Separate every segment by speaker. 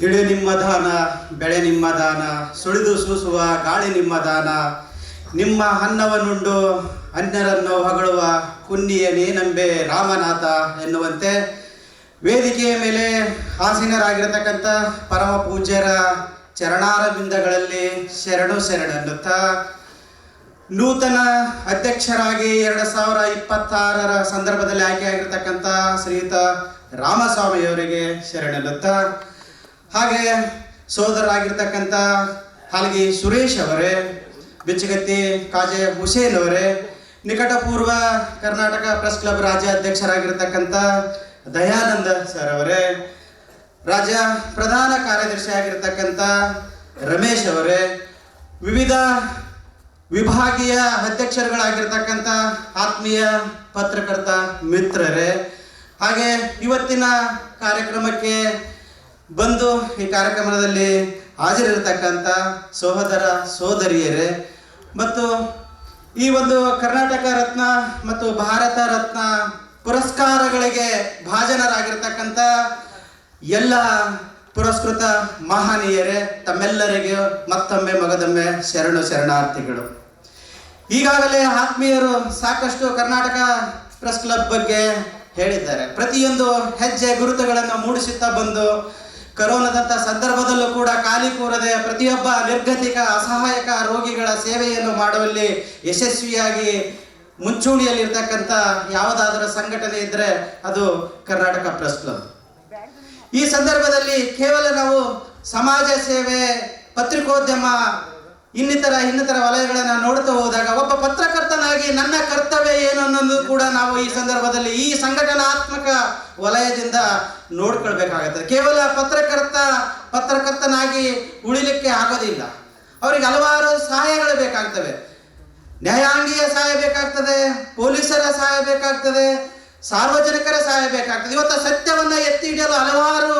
Speaker 1: ಇಳೆ ನಿಮ್ಮ ದಾನ, ಬೆಳೆ ನಿಮ್ಮ ದಾನ, ಸುಳಿದು ಸೂಸುವ ಗಾಳಿ ನಿಮ್ಮ ದಾನ, ನಿಮ್ಮ ಅನ್ನವನ್ನುಂಡು ಅನ್ಯರನ್ನು ಹೊಗಳುವ ಕುನ್ನಿಯ ನೇನಂಬೆ ರಾಮನಾಥ ಎನ್ನುವಂತೆ ವೇದಿಕೆಯ ಮೇಲೆ ಆಸೀನರಾಗಿರತಕ್ಕಂಥ ಪರಮ ಪೂಜ್ಯರ ಚರಣಾರವಿಂದಗಳಲ್ಲಿ ಶರಣೆನ್ನುತ್ತಾ ನೂತನ ಅಧ್ಯಕ್ಷರಾಗಿ 2026 ಸಂದರ್ಭದಲ್ಲಿ ಆಯ್ಕೆಯಾಗಿರ್ತಕ್ಕಂಥ ಶ್ರೀಯುತ ರಾಮಸ್ವಾಮಿಯವರಿಗೆ ಶರಣೆನ್ನುತ್ತಾ, ಹಾಗೆ ಸೋದರರಾಗಿರ್ತಕ್ಕಂಥ ಹಾಲಗಿ ಸುರೇಶ್ ಅವರೇ, ಬಿಚ್ಚಗತ್ತಿ ಕಾಜೆ ಹುಸೇನ್ ಅವರೇ, ನಿಕಟಪೂರ್ವ ಕರ್ನಾಟಕ ಪ್ರೆಸ್ ಕ್ಲಬ್ ರಾಜ್ಯಾಧ್ಯಕ್ಷರಾಗಿರ್ತಕ್ಕಂಥ ದಯಾನಂದ ಸರ್ ಅವರೇ, ರಾಜ್ಯ ಪ್ರಧಾನ ಕಾರ್ಯದರ್ಶಿ ಆಗಿರ್ತಕ್ಕಂಥ ರಮೇಶ್ ಅವರೇ, ವಿವಿಧ ವಿಭಾಗೀಯ ಅಧ್ಯಕ್ಷರುಗಳಾಗಿರ್ತಕ್ಕಂಥ ಆತ್ಮೀಯ ಪತ್ರಕರ್ತ ಮಿತ್ರರೇ, ಹಾಗೆ ಇವತ್ತಿನ ಕಾರ್ಯಕ್ರಮಕ್ಕೆ ಬಂದು ಈ ಕಾರ್ಯಕ್ರಮದಲ್ಲಿ ಹಾಜರಿರತಕ್ಕಂಥ ಸಹೋದರ ಸೋದರಿಯರೇ ಮತ್ತು ಈ ಒಂದು ಕರ್ನಾಟಕ ರತ್ನ ಮತ್ತು ಭಾರತ ರತ್ನ ಪುರಸ್ಕಾರಗಳಿಗೆ ಭಾಜನರಾಗಿರ್ತಕ್ಕಂಥ ಎಲ್ಲ ಪುರಸ್ಕೃತ ಮಹನೀಯರೇ, ತಮ್ಮೆಲ್ಲರಿಗೆ ಮತ್ತೊಮ್ಮೆ ಮಗದೊಮ್ಮೆ ಶರಣಾರ್ಥಿಗಳು. ಈಗಾಗಲೇ ಆತ್ಮೀಯರು ಸಾಕಷ್ಟು ಕರ್ನಾಟಕ ಪ್ರೆಸ್ ಕ್ಲಬ್ ಬಗ್ಗೆ ಹೇಳಿದ್ದಾರೆ. ಪ್ರತಿಯೊಂದು ಹೆಜ್ಜೆ ಗುರುತುಗಳನ್ನು ಮೂಡಿಸುತ್ತಾ ಬಂದು ಕರೋನಾದಂಥ ಸಂದರ್ಭದಲ್ಲೂ ಕೂಡ ಖಾಲಿ ಕೂರದೆ ಪ್ರತಿಯೊಬ್ಬ ನಿರ್ಗತಿಕ ಅಸಹಾಯಕ ರೋಗಿಗಳ ಸೇವೆಯನ್ನು ಮಾಡುವಲ್ಲಿ ಯಶಸ್ವಿಯಾಗಿ ಮುಂಚೂಣಿಯಲ್ಲಿರ್ತಕ್ಕಂಥ ಯಾವುದಾದರೂ ಸಂಘಟನೆ ಇದ್ದರೆ ಅದು ಕರ್ನಾಟಕ ಪ್ರೆಸ್ ಕ್ಲಬ್. ಈ ಸಂದರ್ಭದಲ್ಲಿ ಕೇವಲ ನಾವು ಸಮಾಜ ಸೇವೆ, ಪತ್ರಿಕೋದ್ಯಮ, ಇನ್ನಿತರ ವಲಯಗಳನ್ನು ನೋಡ್ತಾ ಹೋದಾಗ ಒಬ್ಬ ಪತ್ರಕರ್ತನಾಗಿ ನನ್ನ ಕರ್ತವ್ಯ ಏನು ಅನ್ನೋದು ಕೂಡ ನಾವು ಈ ಸಂದರ್ಭದಲ್ಲಿ ಈ ಸಂಘಟನಾತ್ಮಕ ವಲಯದಿಂದ ನೋಡ್ಕೊಳ್ಬೇಕಾಗುತ್ತದೆ. ಕೇವಲ ಪತ್ರಕರ್ತನಾಗಿ ಉಳಿಲಿಕ್ಕೆ ಆಗೋದಿಲ್ಲ. ಅವರಿಗೆ ಹಲವಾರು ಸಹಾಯಗಳು ಬೇಕಾಗ್ತವೆ. ನ್ಯಾಯಾಂಗೀಯ ಸಹಾಯ ಬೇಕಾಗ್ತದೆ, ಪೊಲೀಸರ ಸಹಾಯ ಬೇಕಾಗ್ತದೆ, ಸಾರ್ವಜನಿಕರ ಸಹಾಯ ಬೇಕಾಗ್ತದೆ. ಇವತ್ತು ಸತ್ಯವನ್ನು ಎತ್ತಿ ಹಿಡಿಯಲು ಹಲವಾರು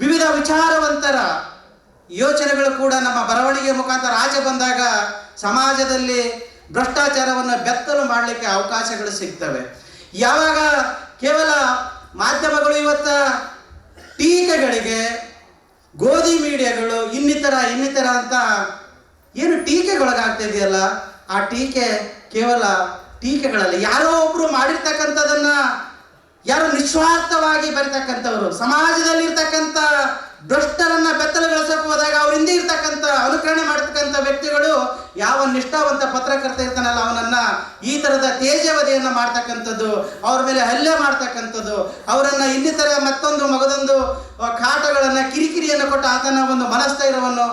Speaker 1: ವಿವಿಧ ವಿಚಾರವಂತರ ಯೋಚನೆಗಳು ಕೂಡ ನಮ್ಮ ಬರವಣಿಗೆ ಮುಖಾಂತರ ಆಚೆ ಬಂದಾಗ ಸಮಾಜದಲ್ಲಿ ಭ್ರಷ್ಟಾಚಾರವನ್ನು ಬೆತ್ತಲು ಮಾಡಲಿಕ್ಕೆ ಅವಕಾಶಗಳು ಸಿಗ್ತವೆ. ಯಾವಾಗ ಕೇವಲ ಮಾಧ್ಯಮಗಳು ಇವತ್ತ ಟೀಕೆಗಳಿಗೆ, ಗೋಧಿ ಮೀಡಿಯಾಗಳು ಇನ್ನಿತರ ಅಂತ ಏನು ಟೀಕೆಗೊಳಗಾಗ್ತಾ ಇದೆಯಲ್ಲ, ಆ ಟೀಕೆ ಕೇವಲ ಟೀಕೆಗಳಲ್ಲಿ ಯಾರೋ ಒಬ್ರು ಮಾಡಿರ್ತಕ್ಕಂಥದನ್ನ ಯಾರು ನಿಸ್ವಾರ್ಥವಾಗಿ ಬರೀತಕ್ಕಂಥವ್ರು, ಸಮಾಜದಲ್ಲಿರ್ತಕ್ಕಂಥ ಭ್ರಷ್ಟರನ್ನ ಬೆತ್ತಲುಗೊಳಿಸಕ್ಕೆ ಹೋದಾಗ ಅವ್ರ ಹಿಂದೆ ಇರ್ತಕ್ಕಂಥ ಅನುಕರಣೆ ಮಾಡತಕ್ಕಂಥ ವ್ಯಕ್ತಿಗಳು ಯಾವ ನಿಷ್ಠಾವಂತ ಪತ್ರಕರ್ತ ಇರ್ತಾನಲ್ಲ ಅವನನ್ನ ಈ ಥರದ ತೇಜವಧೆಯನ್ನು ಮಾಡ್ತಕ್ಕಂಥದ್ದು, ಅವ್ರ ಮೇಲೆ ಹಲ್ಲೆ ಮಾಡ್ತಕ್ಕಂಥದ್ದು, ಅವರನ್ನ ಇನ್ನಿತರ ಮಗದೊಂದು ಕಾಟಗಳನ್ನು, ಕಿರಿಕಿರಿಯನ್ನು ಕೊಟ್ಟು ಆತನ ಒಂದು ಮನಸ್ಥೈರ್ಯವನ್ನು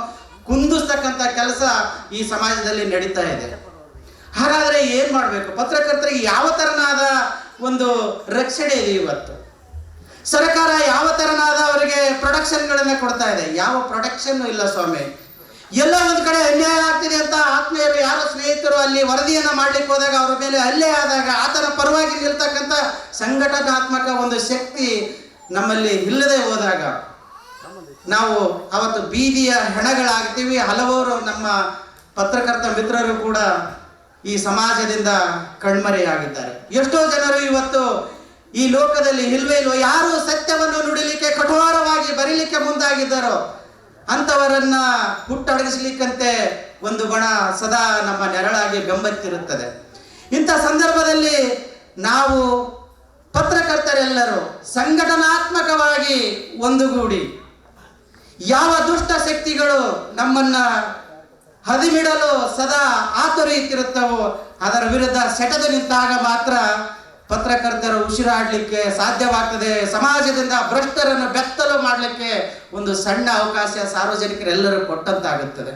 Speaker 1: ಕುಂದಿಸ್ತಕ್ಕಂಥ ಕೆಲಸ ಈ ಸಮಾಜದಲ್ಲಿ ನಡೀತಾ ಇದೆ. ಹಾಗಾದರೆ ಏನು ಮಾಡಬೇಕು? ಪತ್ರಕರ್ತರಿಗೆ ಯಾವ ಥರನಾದ ಒಂದು ರಕ್ಷಣೆ ಇದೆ? ಇವತ್ತು ಸರ್ಕಾರ ಯಾವ ಥರನಾದ ಅವರಿಗೆ ಪ್ರೊಡಕ್ಷನ್ಗಳನ್ನು ಕೊಡ್ತಾ ಇದೆ? ಯಾವ ಪ್ರೊಡಕ್ಷನ್ ಇಲ್ಲ ಸ್ವಾಮಿ. ಎಲ್ಲ ಒಂದು ಕಡೆ ಅನ್ಯಾಯ ಆಗ್ತಿದೆ ಅಂತ ಆತ್ಮೀಯರು, ಯಾರೋ ಸ್ನೇಹಿತರು ಅಲ್ಲಿ ವರದಿಯನ್ನು ಮಾಡ್ಲಿಕ್ಕೆ ಹೋದಾಗ ಅವರ ಮೇಲೆ ಹಲ್ಲೆ ಆದಾಗ ಆತನ ಪರವಾಗಿ ನಿಲ್ತಕ್ಕಂಥ ಸಂಘಟನಾತ್ಮಕ ಒಂದು ಶಕ್ತಿ ನಮ್ಮಲ್ಲಿ ಇಲ್ಲದೆ ಹೋದಾಗ ನಾವು ಅವತ್ತು ಬೀದಿಯ ಹೆಣಗಳಾಗ್ತೀವಿ. ಹಲವಾರು ನಮ್ಮ ಪತ್ರಕರ್ತ ಮಿತ್ರರು ಕೂಡ ಈ ಸಮಾಜದಿಂದ ಕಣ್ಮರೆಯಾಗಿದ್ದಾರೆ. ಎಷ್ಟೋ ಜನರು ಇವತ್ತು ಈ ಲೋಕದಲ್ಲಿ ಇಲ್ವೇ ಇಲ್ವೋ, ಯಾರು ಸತ್ಯವನ್ನು ನುಡಿಲಿಕ್ಕೆ ಕಠೋರವಾಗಿ ಬರೀಲಿಕ್ಕೆ ಮುಂದಾಗಿದ್ದಾರೋ ಅಂಥವರನ್ನ ಹುಟ್ಟಡಗಿಸ್ಲಿಕ್ಕಂತೆ ಒಂದು ಬಣ ಸದಾ ನಮ್ಮ ನೆರಳಾಗಿ ಬೆಂಬತ್ತಿರುತ್ತದೆ. ಇಂಥ ಸಂದರ್ಭದಲ್ಲಿ ನಾವು ಪತ್ರಕರ್ತರೆಲ್ಲರೂ ಸಂಘಟನಾತ್ಮಕವಾಗಿ ಒಂದುಗೂಡಿ ಯಾವ ದುಷ್ಟ ಶಕ್ತಿಗಳು ನಮ್ಮನ್ನ ಹದಿಮಿಡಲು ಸದಾ ಆತುರಿಯುತ್ತಿರುತ್ತವೋ ಅದರ ವಿರುದ್ಧ ಸೆಟೆದು ನಿಂತಾಗ ಮಾತ್ರ ಪತ್ರಕರ್ತರು ಉಸಿರಾಡಲಿಕ್ಕೆ ಸಾಧ್ಯವಾಗ್ತದೆ. ಸಮಾಜದಿಂದ ಭ್ರಷ್ಟರನ್ನು ಬೆತ್ತಲು ಮಾಡಲಿಕ್ಕೆ ಒಂದು ಸಣ್ಣ ಅವಕಾಶ ಸಾರ್ವಜನಿಕರೆಲ್ಲರೂ ಕೊಟ್ಟಂತಾಗುತ್ತದೆ.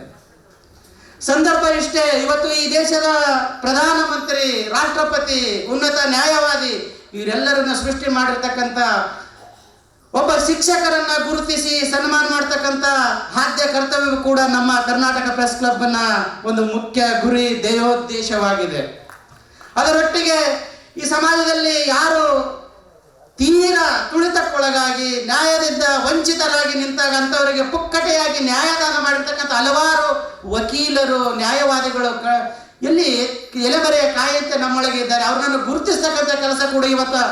Speaker 1: ಸಂದರ್ಭ ಇಷ್ಟೇ. ಇವತ್ತು ಈ ದೇಶದ ಪ್ರಧಾನಮಂತ್ರಿ, ರಾಷ್ಟ್ರಪತಿ, ಉನ್ನತ ನ್ಯಾಯವಾದಿ ಇವರೆಲ್ಲರನ್ನ ಸೃಷ್ಟಿ ಮಾಡಿರ್ತಕ್ಕಂಥ ಒಬ್ಬ ಶಿಕ್ಷಕರನ್ನ ಗುರುತಿಸಿ ಸನ್ಮಾನ ಮಾಡ್ತಕ್ಕಂಥ ಆದ್ಯ ಕರ್ತವ್ಯ ಕೂಡ ನಮ್ಮ ಕರ್ನಾಟಕ ಪ್ರೆಸ್ ಕ್ಲಬ್ನ ಒಂದು ಮುಖ್ಯ ಗುರಿ, ಧ್ಯೇಯೋದ್ದೇಶವಾಗಿದೆ. ಅದರೊಟ್ಟಿಗೆ ಈ ಸಮಾಜದಲ್ಲಿ ಯಾರು ತೀರಾ ತುಳಿತಕ್ಕೊಳಗಾಗಿ ನ್ಯಾಯದಿಂದ ವಂಚಿತರಾಗಿ ನಿಂತಾಗ ಅಂಥವರಿಗೆ ಪುಕ್ಕಟೆಯಾಗಿ ನ್ಯಾಯದಾನ ಮಾಡಿರ್ತಕ್ಕಂಥ ಹಲವಾರು ವಕೀಲರು, ನ್ಯಾಯವಾದಿಗಳು ಎಲ್ಲಿ ಎಲೆಮರೆಯ ಕಾಯಂತೆ ನಮ್ಮೊಳಗೆ ಇದ್ದಾರೆ. ಅವ್ರನ್ನ ಗುರುತಿಸ್ತಕ್ಕಂಥ ಕೆಲಸ ಕೂಡ ಇವತ್ತು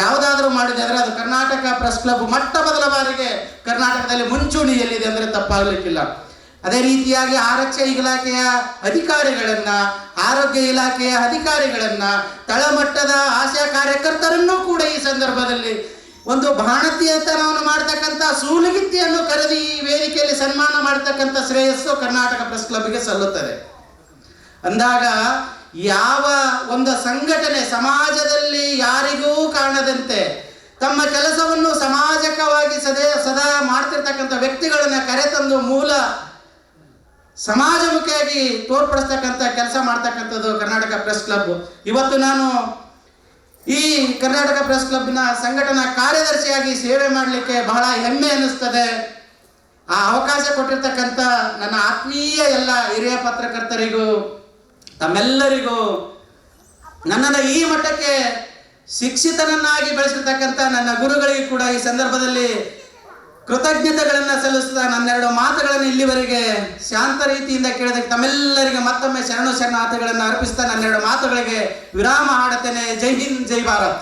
Speaker 1: ಯಾವುದಾದ್ರೂ ಮಾಡಿದೆ ಅಂದರೆ ಅದು ಕರ್ನಾಟಕ ಪ್ರೆಸ್ ಕ್ಲಬ್ ಮೊಟ್ಟ ಮೊದಲ ಬಾರಿಗೆ ಕರ್ನಾಟಕ ಹೋರಾಟದಲ್ಲಿ ಮುಂಚೂಣಿಯಲ್ಲಿದೆ ಅಂದರೆ ತಪ್ಪಾಗಲಿಕ್ಕಿಲ್ಲ. ಅದೇ ರೀತಿಯಾಗಿ ಆರಕ್ಷಕ ಇಲಾಖೆಯ ಅಧಿಕಾರಿಗಳನ್ನ, ಆರೋಗ್ಯ ಇಲಾಖೆಯ ಅಧಿಕಾರಿಗಳನ್ನ, ತಳಮಟ್ಟದ ಆಶಾ ಕಾರ್ಯಕರ್ತರನ್ನೂ ಕೂಡ ಈ ಸಂದರ್ಭದಲ್ಲಿ ಒಂದು ಬಾಣತಿಯತನವನ್ನು ಮಾಡ್ತಕ್ಕಂಥ ಸೂಲಗಿತ್ತಿಯನ್ನು ಕರೆದಿ ಈ ವೇದಿಕೆಯಲ್ಲಿ ಸನ್ಮಾನ ಮಾಡ್ತಕ್ಕಂಥ ಶ್ರೇಯಸ್ಸು ಕರ್ನಾಟಕ ಪ್ರೆಸ್ ಕ್ಲಬ್ಗೆ ಸಲ್ಲುತ್ತದೆ. ಅಂದಾಗ ಯಾವ ಒಂದು ಸಂಘಟನೆ ಸಮಾಜದಲ್ಲಿ ಯಾರಿಗೂ ಕಾಣದಂತೆ ತಮ್ಮ ಕೆಲಸವನ್ನು ಸಮಾಜಕವಾಗಿ ಸದಾ ಮಾಡ್ತಿರ್ತಕ್ಕಂಥ ವ್ಯಕ್ತಿಗಳನ್ನ ಕರೆತಂದು ಮೂಲ ಸಮಾಜಮುಖಿಯಾಗಿ ತೋರ್ಪಡಿಸ್ತಕ್ಕಂಥ ಕೆಲಸ ಮಾಡ್ತಕ್ಕಂಥದ್ದು ಕರ್ನಾಟಕ ಪ್ರೆಸ್ ಕ್ಲಬ್. ಇವತ್ತು ನಾನು ಈ ಕರ್ನಾಟಕ ಪ್ರೆಸ್ ಕ್ಲಬ್ನ ಸಂಘಟನಾ ಕಾರ್ಯದರ್ಶಿಯಾಗಿ ಸೇವೆ ಮಾಡಲಿಕ್ಕೆ ಬಹಳ ಹೆಮ್ಮೆ ಅನ್ನಿಸ್ತದೆ. ಆ ಅವಕಾಶ ಕೊಟ್ಟಿರ್ತಕ್ಕಂಥ ನನ್ನ ಆತ್ಮೀಯ ಎಲ್ಲ ಹಿರಿಯ ಪತ್ರಕರ್ತರಿಗೂ ತಮ್ಮೆಲ್ಲರಿಗೂ ನನ್ನನ್ನು ಈ ಮಟ್ಟಕ್ಕೆ ಶಿಕ್ಷಿತನನ್ನಾಗಿ ಬೆಳೆಸಿರ್ತಕ್ಕಂಥ ನನ್ನ ಗುರುಗಳಿಗೂ ಕೂಡ ಈ ಸಂದರ್ಭದಲ್ಲಿ ಕೃತಜ್ಞತೆಗಳನ್ನು ಸಲ್ಲಿಸ್ತಾ ನನ್ನೆರಡು ಮಾತುಗಳನ್ನು ಇಲ್ಲಿವರೆಗೆ ಶಾಂತ ರೀತಿಯಿಂದ ಕೇಳಿದಕ್ಕೆ ತಮ್ಮೆಲ್ಲರಿಗೆ ಮತ್ತೊಮ್ಮೆ ಶರಣಾರ್ಥಿಗಳನ್ನು ಅರ್ಪಿಸ್ತಾ ನನ್ನೆರಡು ಮಾತುಗಳಿಗೆ ವಿರಾಮ ಹಾಡುತ್ತೇನೆ. ಜೈ ಹಿಂದ್, ಜೈ ಭಾರತ್.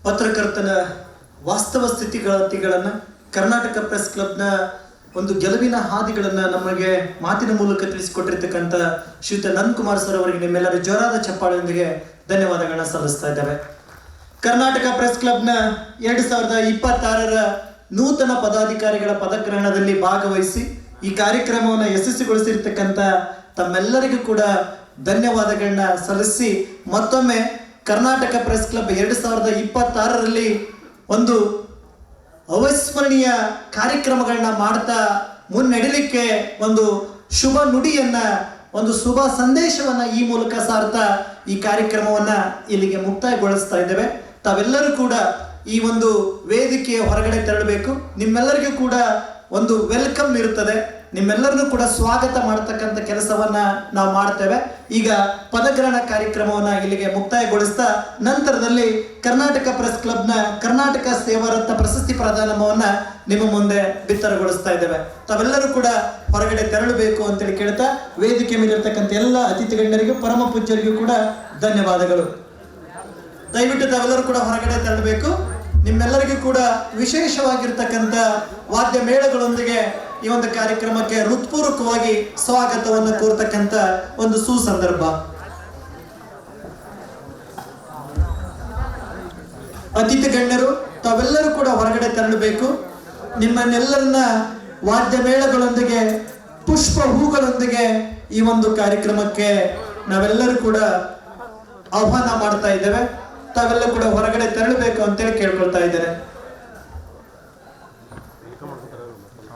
Speaker 2: ಪತ್ರಕರ್ತನ ವಾಸ್ತವ ಸ್ಥಿತಿಗತಿಗಳನ್ನು ಕರ್ನಾಟಕ ಪ್ರೆಸ್ ಕ್ಲಬ್ನ ಒಂದು ಗೆಲುವಿನ ಹಾದಿಗಳನ್ನು ನಮಗೆ ಮಾತಿನ ಮೂಲಕ ತಿಳಿಸಿಕೊಟ್ಟಿರ್ತಕ್ಕಂಥ ಶ್ರೀಯುತ ನಂದಕುಮಾರ್ ಸರ್ ಅವರಿಗೆ ನಿಮ್ಮೆಲ್ಲರ ಜೋರಾದ ಚಪ್ಪಾಳೆಯೊಂದಿಗೆ ಧನ್ಯವಾದಗಳನ್ನ ಸಲ್ಲಿಸ್ತಾ ಇದ್ದೇವೆ. ಕರ್ನಾಟಕ ಪ್ರೆಸ್ ಕ್ಲಬ್ನ 2026ರ ನೂತನ ಪದಾಧಿಕಾರಿಗಳ ಪದಗ್ರಹಣದಲ್ಲಿ ಭಾಗವಹಿಸಿ ಈ ಕಾರ್ಯಕ್ರಮವನ್ನು ಯಶಸ್ವಿಗೊಳಿಸಿರ್ತಕ್ಕಂಥ ತಮ್ಮೆಲ್ಲರಿಗೂ ಕೂಡ ಧನ್ಯವಾದಗಳನ್ನ ಸಲ್ಲಿಸಿ ಮತ್ತೊಮ್ಮೆ ಕರ್ನಾಟಕ ಪ್ರೆಸ್ ಕ್ಲಬ್ 2026ರಲ್ಲಿ ಒಂದು ಅವಿಸ್ಮರಣೀಯ ಕಾರ್ಯಕ್ರಮಗಳನ್ನ ಮಾಡ್ತಾ ಮುನ್ನಡೆಯಲಿಕ್ಕೆ ಒಂದು ಶುಭ ನುಡಿಯನ್ನ, ಒಂದು ಶುಭ ಸಂದೇಶವನ್ನ ಈ ಮೂಲಕ ಸಾರ್ತಾ ಈ ಕಾರ್ಯಕ್ರಮವನ್ನ ಇಲ್ಲಿಗೆ ಮುಕ್ತಾಯಗೊಳಿಸ್ತಾ ಇದ್ದೇವೆ. ತಾವೆಲ್ಲರೂ ಕೂಡ ಈ ಒಂದು ವೇದಿಕೆಯ ಹೊರಗಡೆ ತೆರಳಬೇಕು. ನಿಮ್ಮೆಲ್ಲರಿಗೂ ಕೂಡ ಒಂದು ವೆಲ್ಕಮ್ ಇರುತ್ತದೆ. ನಿಮ್ಮೆಲ್ಲರನ್ನೂ ಕೂಡ ಸ್ವಾಗತ ಮಾಡತಕ್ಕಂಥ ಕೆಲಸವನ್ನ ನಾವು ಮಾಡ್ತೇವೆ. ಈಗ ಪದಗ್ರಹಣ ಕಾರ್ಯಕ್ರಮವನ್ನ ಇಲ್ಲಿಗೆ ಮುಕ್ತಾಯಗೊಳಿಸ್ತಾ ನಂತರದಲ್ಲಿ ಕರ್ನಾಟಕ ಪ್ರೆಸ್ ಕ್ಲಬ್ನ ಕರ್ನಾಟಕ ಸೇವಾರತ್ನ ಪ್ರಶಸ್ತಿ ಪ್ರದಾನವನ್ನ ನಿಮ್ಮ ಮುಂದೆ ಬಿತ್ತರಗೊಳಿಸ್ತಾ ಇದ್ದೇವೆ. ತಾವೆಲ್ಲರೂ ಕೂಡ ಹೊರಗಡೆ ತೆರಳಬೇಕು ಅಂತೇಳಿ ಕೇಳ್ತಾ ವೇದಿಕೆ ಮೇಲಿರ್ತಕ್ಕಂಥ ಎಲ್ಲ ಅತಿಥಿ ಗಣ್ಯರಿಗೂ ಪರಮ ಪೂಜ್ಯರಿಗೂ ಕೂಡ ಧನ್ಯವಾದಗಳು. ದಯವಿಟ್ಟು ತಾವೆಲ್ಲರೂ ಕೂಡ ಹೊರಗಡೆ ತೆರಳಬೇಕು. ನಿಮ್ಮೆಲ್ಲರಿಗೂ ಕೂಡ ವಿಶೇಷವಾಗಿರ್ತಕ್ಕಂಥ ವಾದ್ಯ ಮೇಳಗಳೊಂದಿಗೆ ಈ ಒಂದು ಕಾರ್ಯಕ್ರಮಕ್ಕೆ ಹೃತ್ಪೂರ್ವಕವಾಗಿ ಸ್ವಾಗತವನ್ನು ಕೋರ್ತಕ್ಕಂಥ ಒಂದು ಸುಸಂದರ್ಭ. ಅತಿಥಿ ಗಣ್ಯರು ತಾವೆಲ್ಲರೂ ಕೂಡ ಹೊರಗಡೆ ತೆರಳಬೇಕು. ನಿಮ್ಮನ್ನೆಲ್ಲರನ್ನ ವಾದ್ಯ ಮೇಳಗಳೊಂದಿಗೆ, ಪುಷ್ಪ ಹೂಗಳೊಂದಿಗೆ ಈ ಒಂದು ಕಾರ್ಯಕ್ರಮಕ್ಕೆ ನಾವೆಲ್ಲರೂ ಕೂಡ ಆಹ್ವಾನ ಮಾಡ್ತಾ ಇದ್ದೇವೆ. ತಾವೆಲ್ಲ ಕೂಡ ಹೊರಗಡೆ ತೆರಳಬೇಕು ಅಂತೇಳಿ ಕೇಳ್ಕೊಳ್ತಾ ಇದ್ದೇನೆ.